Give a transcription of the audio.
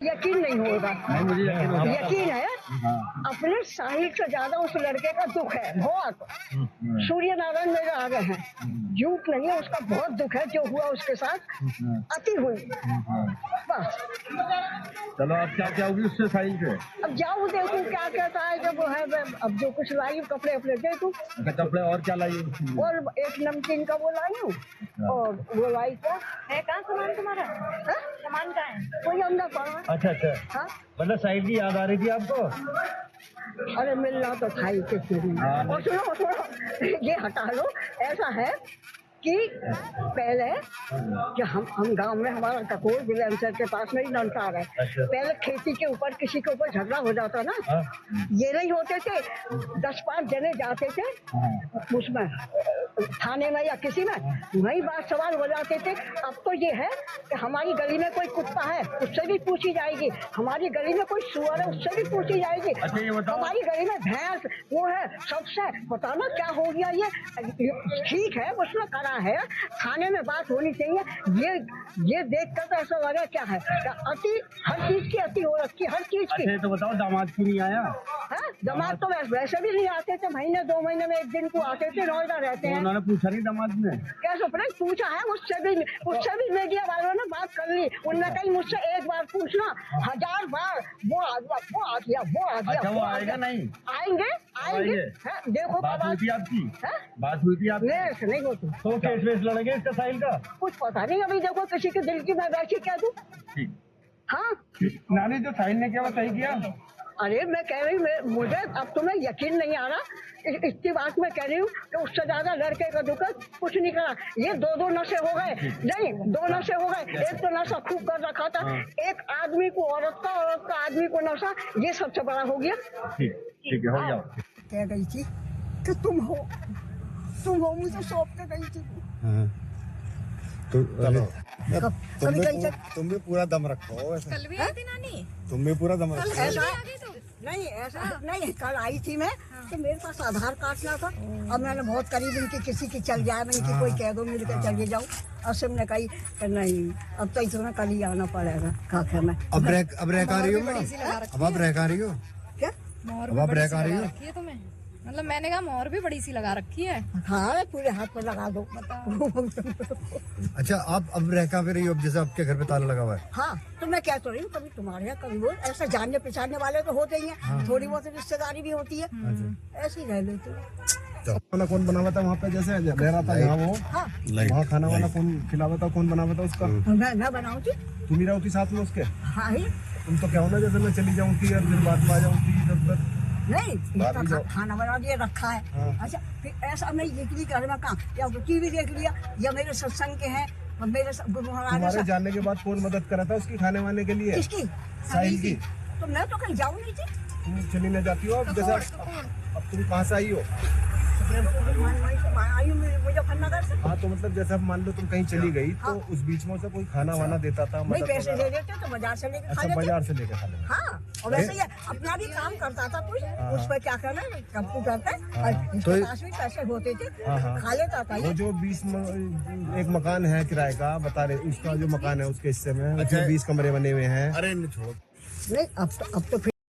यकीन नहीं होगा। नहीं, मुझे यकीन है। हाँ। अपने साहिल से ज्यादा उस लड़के का दुख है बहुत। सूर्य नारायण मेरे आ गए हैं, झूठ नहीं है, उसका बहुत दुख है जो हुआ उसके साथ, अति हुई बस। चलो अब क्या होगी उससे साहिल से? अब जाऊँ देखूँ क्या कहता है, जब वो है अब जो कुछ लाई कपड़े अपने देखूँ। कपड़े और क्या लाई? और एक नमकीन का वो लाई हूँ और वो लाई क्या है, कहाँ सामान तुम्हारा सामान कहाँ है, कोई अंदर पड़ा। अच्छा। हाँ मतलब साहिल की याद आ रही थी आपको? अरे मिलना तो था ही किस दिन। और सुनो ये हटा लो। ऐसा है कि पहले कि हम गांव में हमारा ककोर विलेंसर के पास में ही नलसार है। अच्छा। पहले खेती के ऊपर किसी के ऊपर झगड़ा हो जाता ना, ये नहीं होते थे 10-5 जने जाते थे उसमें थाने में या किसी में, वही बात सवाल हो जाते थे। अब तो ये है कि हमारी गली में कोई कुत्ता है उससे भी पूछी जाएगी, हमारी गली में कोई सुअर है उससे भी पूछी जाएगी। अच्छा ये बताओ, हमारी गली में भैंस वो है सबसे, पता ना क्या हो गया ये। ठीक है उसने करा है, थाने में बात होनी चाहिए। ये देख कर तो ऐसा लगा क्या है, अति हर चीज की अति हो रखी, हर चीज की। अच्छा तो बताओ दामाद क्यों नहीं आया? दामाद तो वैसे भी नहीं आते थे, महीने 2 महीने में एक दिन को आते थे, नोएडा रहते हैं। उन्होंने पूछा नहीं दामाद ने? कैसे पूछा है, उससे भी मीडिया वालों ने बात कर ली। उन्होंने कही मुझसे एक बार पूछना, 1000 बार वो आ गया। अच्छा वो आएगा नहीं? आएंगे। देखो बात हुई थी आपकी? बात हुई थी आपकी? नहीं होती तो केस वेस लड़ेंगे इसका साहिल का? कुछ पता नहीं, अभी देखो किसी के दिल की मैं बैठी क्या दूं। हाँ नानी जो साहिल ने किया वो सही किया? अरे मैं कह रही हूँ, मुझे अब तुम्हें यकीन नहीं आ रहा, इसकी बात मैं कह रही हूँ कि उससे ज्यादा लड़के का दुख कुछ नहीं करा। ये 2 नशे हो गए, नहीं 2 नशे हो गए। एक तो नशा खूब कर रखा था, एक आदमी को औरत का, औरत का आदमी को नशा, ये सबसे बड़ा हो गया। ठीक है हो जाओ। कह गई थी कि तुम हो मुझे सौंप के गई थी। तो तुम भी पूरा दम रखो। कल भी आई थी नानी? तुम भी पूरा दम रखो। ऐसा नहीं कल आई थी मैं, तो मेरे पास आधार कार्ड ना था। अब मैंने बहुत करीब इनकी किसी की चल जाए, मैं इनकी कोई कह दो मिल कर चले जाऊँ। और सिम ने कही नहीं अब तो इतना कल ही आना पड़ेगा। क्या मैं अब रह का रही हो? अब आप रह का रही हो क्या? अब आप रह का रही हो? तुम्हें मतलब मैंने कहा मोहर भी बड़ी सी लगा रखी है। हाँ पूरे हाथ पर लगा दो। अच्छा आप अब रह का रही हो, अब जैसे आपके घर पे ताला लगा हुआ है? हाँ तो मैं क्या तो रही हूँ, कभी तुम्हारे यहाँ कभी वो, ऐसा जानने पहचानने वाले तो होते ही हैं। थोड़ी बहुत रिश्तेदारी भी होती है, ऐसी रह लेती है। खाना कौन बना हुआ था वहाँ पे, जैसे रह रहा था यहाँ वो वहाँ खाना वाना कौन खिलावा था, कौन बना हुआ था उसका? मैं बनाऊँ थी, तुम ही रहोगी साथ में उसके? हाँ ही। तुम तो क्या हो ना, जैसे मैं चली जाऊँ थी और फिर बाद में आ जाऊँ थी इधर। नहीं इसका खाना बना दिया रखा है। अच्छा फिर ऐसा नहीं निकली घर में कहाँ, या टीवी देख लिया, या मेरे सत्संग के हैं मेरे तुम्हारे जाने के बाद कौन मदद करा था उसकी खाने वाने के लिए? किसकी? साहिल की। तो मैं तो कहीं जाऊँ नहीं थी। तुम चली न जाती हो अब, जैसे अब तुम कहाँ से आई हो? मुजफ्फरनगर से। हाँ तो मतलब जैसे अब मान लो तुम कहीं चली गई तो उस बीच में से कोई खाना वाना देता था? नहीं पैसे दे देते तो बाजार से लेके खा लेते। बाजार से लेके खा लेते। हाँ और वैसे ये अपना भी काम करता था कुछ, उस पर क्या करना कंप्यूटर पे, इसके पास भी पैसे होते थे, खा लेता था। वो जो 20 एक मकान है किराए का बता रहे, उसका जो मकान है उसके हिस्से में 20 कमरे बने हुए हैं। नहीं अब तो फिर